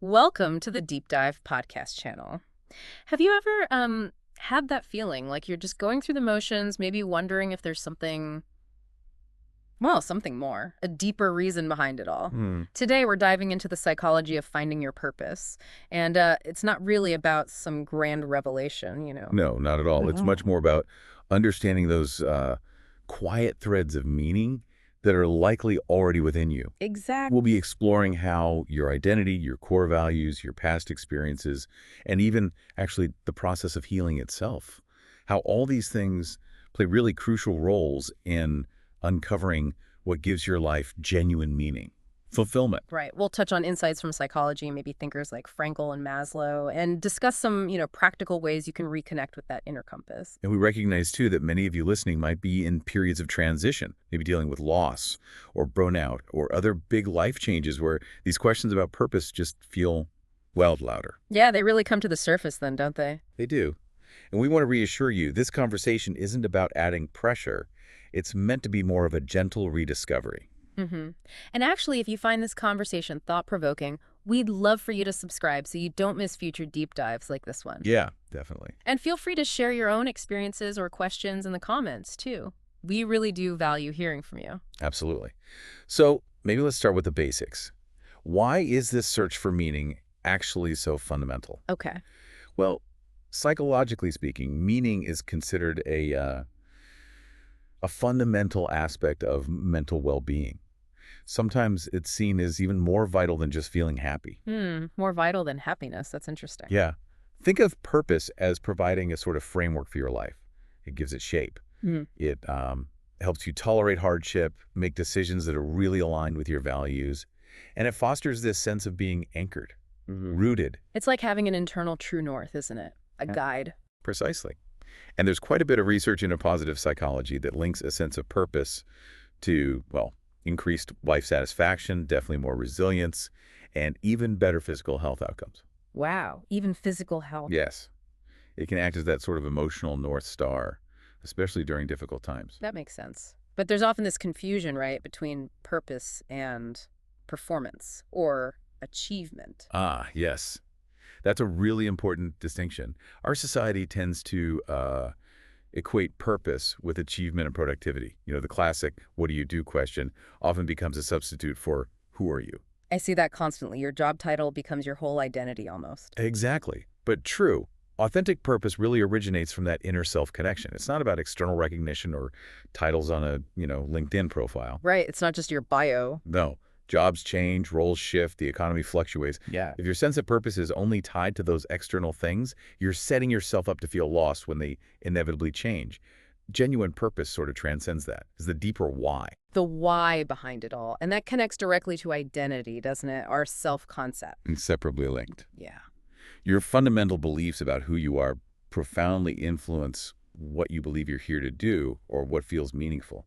Welcome to the Deep Dive podcast channel. Have you ever had that feeling like you're just going through the motions, maybe wondering if there's something, well, something more, a deeper reason behind it all? Hmm. Today, we're diving into the psychology of finding your purpose. And it's not really about some grand revelation. No, not at all. It's much more about understanding those quiet threads of meaning that are likely already within you. Exactly. We'll be exploring how your identity, your core values, your past experiences, and even actually the process of healing itself, how all these things play really crucial roles in uncovering what gives your life genuine meaning, fulfillment. Right. We'll touch on insights from psychology, maybe thinkers like Frankl and Maslow, and discuss some, practical ways you can reconnect with that inner compass. And we recognize, too, that many of you listening might be in periods of transition, maybe dealing with loss or burnout or other big life changes where these questions about purpose just feel, well, louder. Yeah, they really come to the surface then, don't they? They do. And we want to reassure you, this conversation isn't about adding pressure. It's meant to be more of a gentle rediscovery. Mm-hmm. And actually, if you find this conversation thought-provoking, we'd love for you to subscribe so you don't miss future deep dives like this one. Yeah, definitely. And feel free to share your own experiences or questions in the comments, too. We really do value hearing from you. Absolutely. So maybe let's start with the basics. Why is this search for meaning actually so fundamental? Okay. Well, psychologically speaking, meaning is considered a fundamental aspect of mental well-being. Sometimes it's seen as even more vital than just feeling happy. More vital than happiness. That's interesting. Yeah. Think of purpose as providing a sort of framework for your life. It gives it shape. Hmm. It helps you tolerate hardship, make decisions that are really aligned with your values, and it fosters this sense of being anchored, rooted. It's like having an internal true north, isn't it? A guide. Precisely. And there's quite a bit of research into positive psychology that links a sense of purpose to, well, increased life satisfaction, definitely more resilience, and even better physical health outcomes. Wow. Even physical health. Yes, it can act as that sort of emotional North Star, especially during difficult times. That makes sense. But there's often this confusion, right, between purpose and performance or achievement. Ah, yes. That's a really important distinction. Our society tends to equate purpose with achievement and productivity. The classic, what do you do question often becomes a substitute for who are you? I see that constantly. Your job title becomes your whole identity almost. Exactly. But true, authentic purpose really originates from that inner self-connection. It's not about external recognition or titles on a, LinkedIn profile. Right. It's not just your bio. No. Jobs change, roles shift, the economy fluctuates. Yeah. If your sense of purpose is only tied to those external things, you're setting yourself up to feel lost when they inevitably change. Genuine purpose sort of transcends that. It's the deeper why. The why behind it all. And that connects directly to identity, doesn't it? Our self-concept. Inseparably linked. Yeah. Your fundamental beliefs about who you are profoundly influence what you believe you're here to do or what feels meaningful.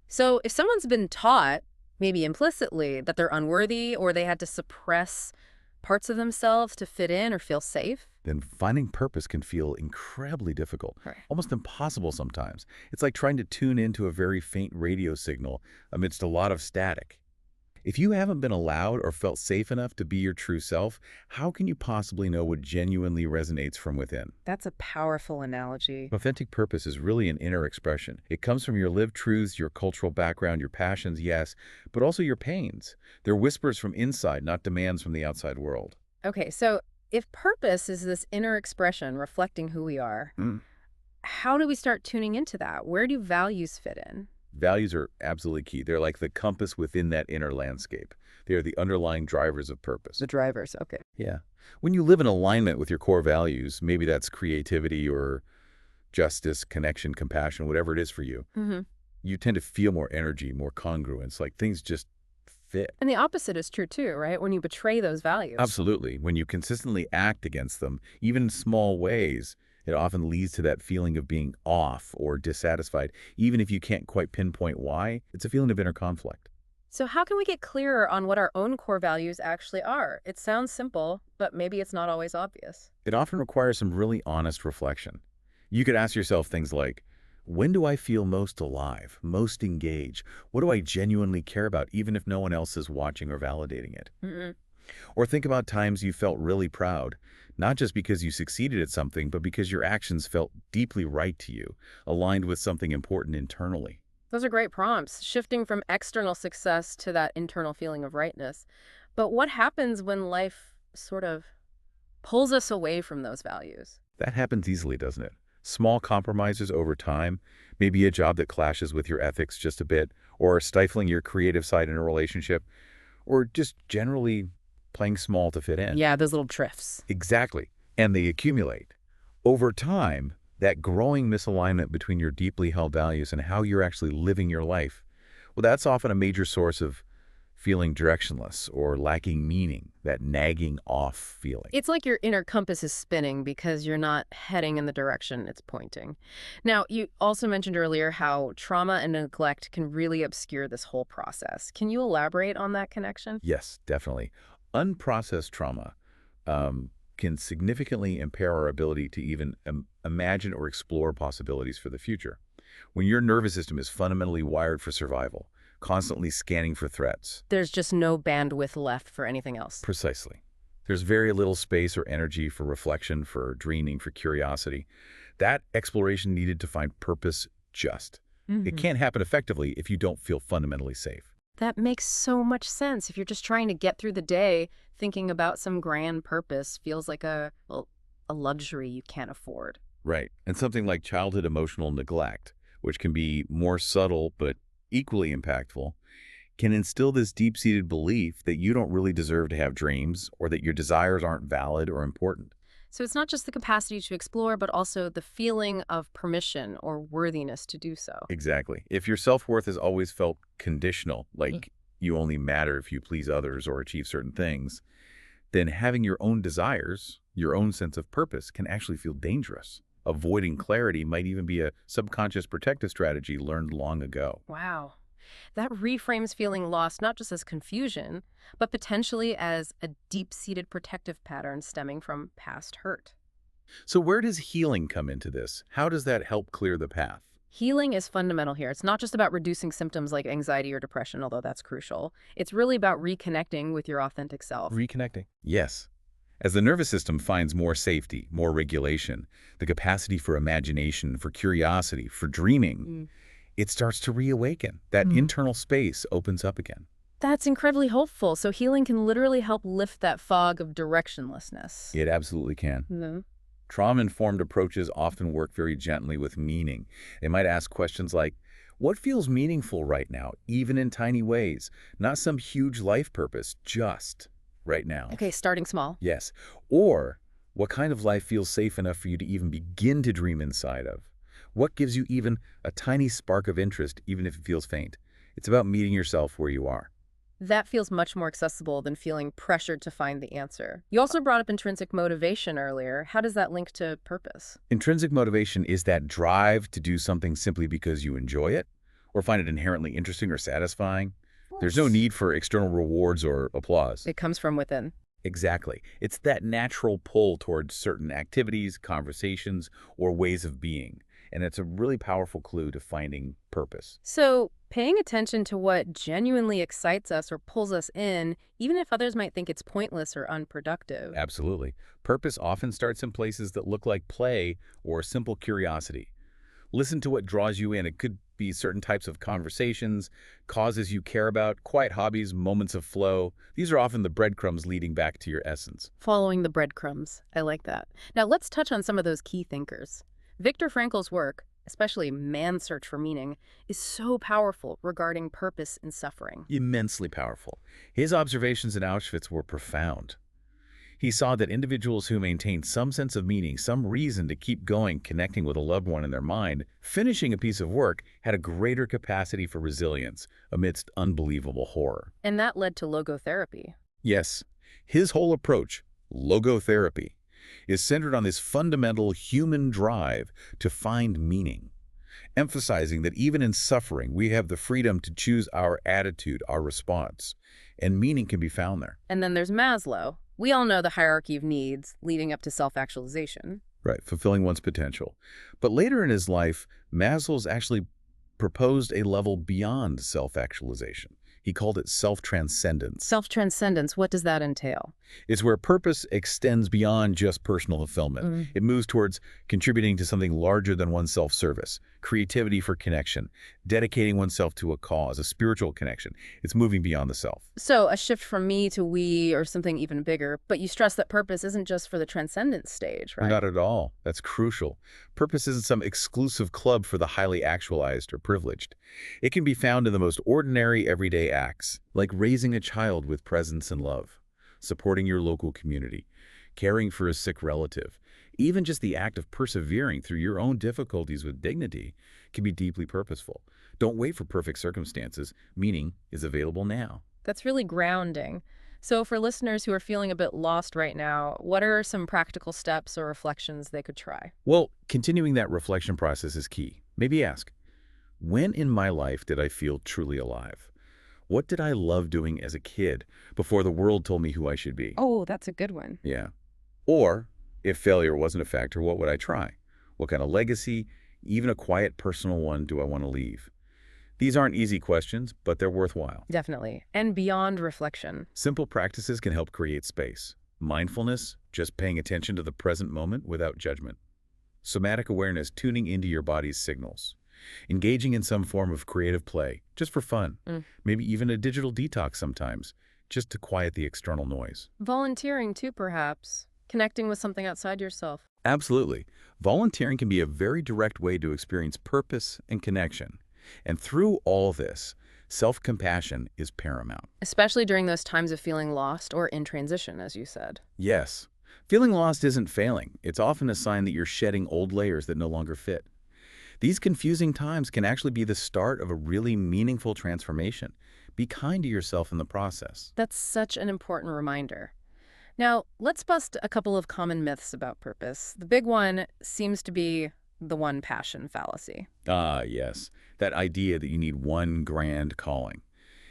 So if someone's been taught, maybe implicitly, that they're unworthy or they had to suppress parts of themselves to fit in or feel safe. Then finding purpose can feel incredibly difficult, Right. almost impossible sometimes. It's like trying to tune into a very faint radio signal amidst a lot of static. If you haven't been allowed or felt safe enough to be your true self, how can you possibly know what genuinely resonates from within? That's a powerful analogy. Authentic purpose is really an inner expression. It comes from your lived truths, your cultural background, your passions, yes, but also your pains. They're whispers from inside, not demands from the outside world. Okay, so if purpose is this inner expression reflecting who we are, how do we start tuning into that? Where do values fit in? Values are absolutely key. They're like the compass within that inner landscape. They are the underlying drivers of purpose. The drivers, okay. Yeah. When you live in alignment with your core values, maybe that's creativity or justice, connection, compassion, whatever it is for you, you tend to feel more energy, more congruence, like things just fit. And the opposite is true too, right? When you betray those values. Absolutely. When you consistently act against them, even in small ways, it often leads to that feeling of being off or dissatisfied. Even if you can't quite pinpoint why, it's a feeling of inner conflict. So how can we get clearer on what our own core values actually are? It sounds simple, but maybe it's not always obvious. It often requires some really honest reflection. You could ask yourself things like, when do I feel most alive, most engaged? What do I genuinely care about, even if no one else is watching or validating it? Or think about times you felt really proud, not just because you succeeded at something, but because your actions felt deeply right to you, aligned with something important internally. Those are great prompts, shifting from external success to that internal feeling of rightness. But what happens when life sort of pulls us away from those values? That happens easily, doesn't it? Small compromises over time, maybe a job that clashes with your ethics just a bit, or stifling your creative side in a relationship, or just generally playing small to fit in. Yeah, those little drifts. Exactly. And they accumulate. Over time, that growing misalignment between your deeply held values and how you're actually living your life, well, that's often a major source of feeling directionless or lacking meaning, that nagging off feeling. It's like your inner compass is spinning because you're not heading in the direction it's pointing. Now, you also mentioned earlier how trauma and neglect can really obscure this whole process. Can you elaborate on that connection? Yes, definitely. Unprocessed trauma can significantly impair our ability to even imagine or explore possibilities for the future. When your nervous system is fundamentally wired for survival, constantly scanning for threats. There's just no bandwidth left for anything else. Precisely. There's very little space or energy for reflection, for dreaming, for curiosity. That exploration needed to find purpose just. It can't happen effectively if you don't feel fundamentally safe. That makes so much sense. If you're just trying to get through the day, thinking about some grand purpose feels like a luxury you can't afford. Right. And something like childhood emotional neglect, which can be more subtle but equally impactful, can instill this deep-seated belief that you don't really deserve to have dreams or that your desires aren't valid or important. So it's not just the capacity to explore, but also the feeling of permission or worthiness to do so. Exactly. If your self-worth has always felt conditional, like you only matter if you please others or achieve certain things, then having your own desires, your own sense of purpose, can actually feel dangerous. Avoiding clarity might even be a subconscious protective strategy learned long ago. Wow. That reframes feeling lost not just as confusion, but potentially as a deep-seated protective pattern stemming from past hurt. So where does healing come into this? How does that help clear the path? Healing is fundamental here. It's not just about reducing symptoms like anxiety or depression, although that's crucial. It's really about reconnecting with your authentic self. Reconnecting. Yes. As the nervous system finds more safety, more regulation, the capacity for imagination, for curiosity, for dreaming, it starts to reawaken. That internal space opens up again. That's incredibly hopeful. So healing can literally help lift that fog of directionlessness. It absolutely can. Mhm. Trauma-informed approaches often work very gently with meaning. They might ask questions like, what feels meaningful right now, even in tiny ways? Not some huge life purpose, just right now. Okay, starting small. Yes. Or, what kind of life feels safe enough for you to even begin to dream inside of? What gives you even a tiny spark of interest, even if it feels faint? It's about meeting yourself where you are. That feels much more accessible than feeling pressured to find the answer. You also brought up intrinsic motivation earlier. How does that link to purpose? Intrinsic motivation is that drive to do something simply because you enjoy it or find it inherently interesting or satisfying. There's no need for external rewards or applause. It comes from within. Exactly. It's that natural pull towards certain activities, conversations, or ways of being. And it's a really powerful clue to finding purpose. So, paying attention to what genuinely excites us or pulls us in, even if others might think it's pointless or unproductive. Absolutely. Purpose often starts in places that look like play or simple curiosity. Listen to what draws you in. It could be certain types of conversations, causes you care about, quiet hobbies, moments of flow. These are often the breadcrumbs leading back to your essence. Following the breadcrumbs. I like that. Now, let's touch on some of those key thinkers. Viktor Frankl's work, especially Man's Search for Meaning, is so powerful regarding purpose and suffering. Immensely powerful. His observations in Auschwitz were profound. He saw that individuals who maintained some sense of meaning, some reason to keep going, connecting with a loved one in their mind, finishing a piece of work, had a greater capacity for resilience amidst unbelievable horror. And that led to logotherapy. Yes, his whole approach, logotherapy, is centered on this fundamental human drive to find meaning, emphasizing that even in suffering, we have the freedom to choose our attitude, our response, and meaning can be found there. And then there's Maslow. We all know the hierarchy of needs leading up to self-actualization. Right, fulfilling one's potential. But later in his life, Maslow's actually proposed a level beyond self-actualization. He called it self-transcendence. Self-transcendence, what does that entail? It's where purpose extends beyond just personal fulfillment. It moves towards contributing to something larger than one's self-service, creativity for connection, dedicating oneself to a cause, a spiritual connection. It's moving beyond the self. So a shift from me to we or something even bigger, but you stress that purpose isn't just for the transcendence stage, right? Not at all. That's crucial. Purpose isn't some exclusive club for the highly actualized or privileged. It can be found in the most ordinary everyday acts, like raising a child with presence and love, supporting your local community, caring for a sick relative. Even just the act of persevering through your own difficulties with dignity can be deeply purposeful. Don't wait for perfect circumstances. Meaning is available now. That's really grounding. So for listeners who are feeling a bit lost right now, what are some practical steps or reflections they could try? Well, continuing that reflection process is key. Maybe ask, when in my life did I feel truly alive? What did I love doing as a kid before the world told me who I should be? Oh, that's a good one. Yeah. Or, if failure wasn't a factor, what would I try? What kind of legacy, even a quiet personal one, do I want to leave? These aren't easy questions, but they're worthwhile. Definitely. And beyond reflection. Simple practices can help create space. Mindfulness, just paying attention to the present moment without judgment. Somatic awareness, tuning into your body's signals. Engaging in some form of creative play, just for fun. Maybe even a digital detox sometimes, just to quiet the external noise. Volunteering too, perhaps. Connecting with something outside yourself. Absolutely. Volunteering can be a very direct way to experience purpose and connection. And through all this, self-compassion is paramount. Especially during those times of feeling lost or in transition, as you said. Yes. Feeling lost isn't failing. It's often a sign that you're shedding old layers that no longer fit. These confusing times can actually be the start of a really meaningful transformation. Be kind to yourself in the process. That's such an important reminder. Now, let's bust a couple of common myths about purpose. The big one seems to be the one passion fallacy. Ah, yes. That idea that you need one grand calling.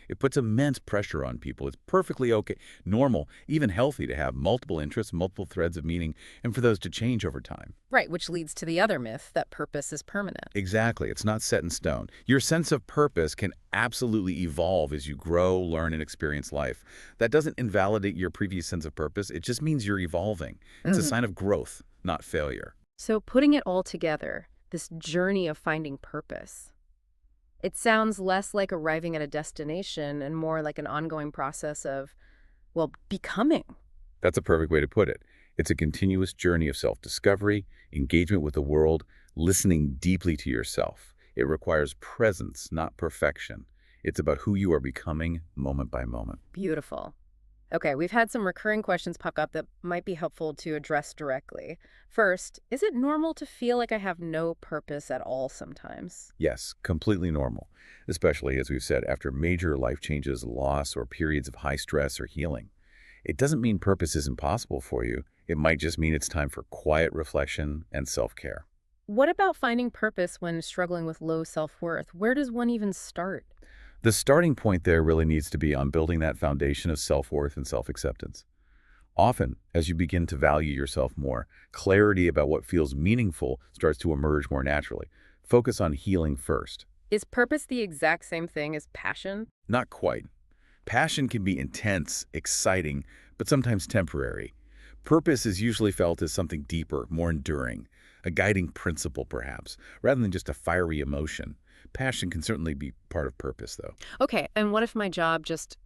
It puts immense pressure on people. It's perfectly okay, normal, even healthy to have multiple interests, multiple threads of meaning, and for those to change over time. Right, which leads to the other myth that purpose is permanent. Exactly. It's not set in stone. Your sense of purpose can absolutely evolve as you grow, learn, and experience life. That doesn't invalidate your previous sense of purpose. It just means you're evolving. It's a sign of growth, not failure. So putting it all together, this journey of finding purpose, it sounds less like arriving at a destination and more like an ongoing process of, well, becoming. That's a perfect way to put it. It's a continuous journey of self-discovery, engagement with the world, listening deeply to yourself. It requires presence, not perfection. It's about who you are becoming moment by moment. Beautiful. Okay, we've had some recurring questions pop up that might be helpful to address directly. First, is it normal to feel like I have no purpose at all sometimes? Yes, completely normal, especially, as we've said, after major life changes, loss, or periods of high stress or healing. It doesn't mean purpose is impossible for you. It might just mean it's time for quiet reflection and self-care. What about finding purpose when struggling with low self-worth? Where does one even start? The starting point there really needs to be on building that foundation of self-worth and self-acceptance. Often, as you begin to value yourself more, clarity about what feels meaningful starts to emerge more naturally. Focus on healing first. Is purpose the exact same thing as passion? Not quite. Passion can be intense, exciting, but sometimes temporary. Purpose is usually felt as something deeper, more enduring, a guiding principle perhaps, rather than just a fiery emotion. Passion can certainly be part of purpose, though. Okay, and what if my job just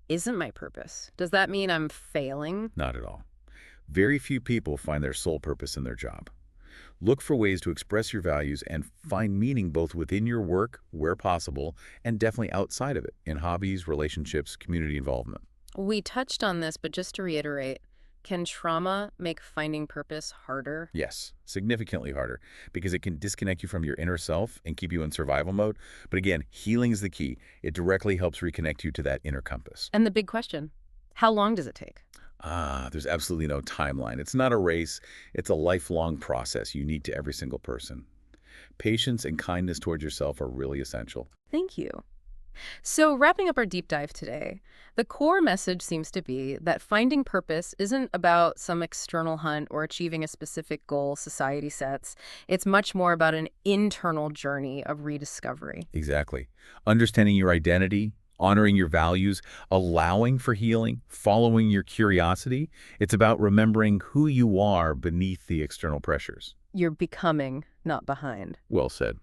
isn't my purpose? Does that mean I'm failing? Not at all. Very few people find their sole purpose in their job. Look for ways to express your values and find meaning both within your work, where possible, and definitely outside of it, in hobbies, relationships, community involvement. We touched on this, but just to reiterate, can trauma make finding purpose harder? Yes, significantly harder, because it can disconnect you from your inner self and keep you in survival mode. But again, healing is the key. It directly helps reconnect you to that inner compass. And the big question, how long does it take? There's absolutely no timeline. It's not a race. It's a lifelong process unique to every single person. Patience and kindness towards yourself are really essential. Thank you. So wrapping up our deep dive today, the core message seems to be that finding purpose isn't about some external hunt or achieving a specific goal society sets. It's much more about an internal journey of rediscovery. Exactly. Understanding your identity, honoring your values, allowing for healing, following your curiosity. It's about remembering who you are beneath the external pressures. You're becoming, not behind. Well said.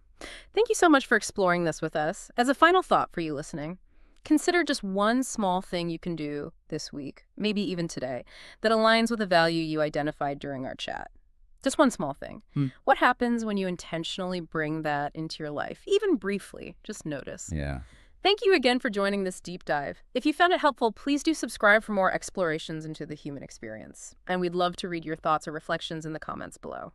Thank you so much for exploring this with us. As a final thought for you listening, consider just one small thing you can do this week, maybe even today, that aligns with a value you identified during our chat. Just one small thing. What happens when you intentionally bring that into your life, even briefly? Just notice. Yeah. Thank you again for joining this deep dive. If you found it helpful, please do subscribe for more explorations into the human experience. And we'd love to read your thoughts or reflections in the comments below.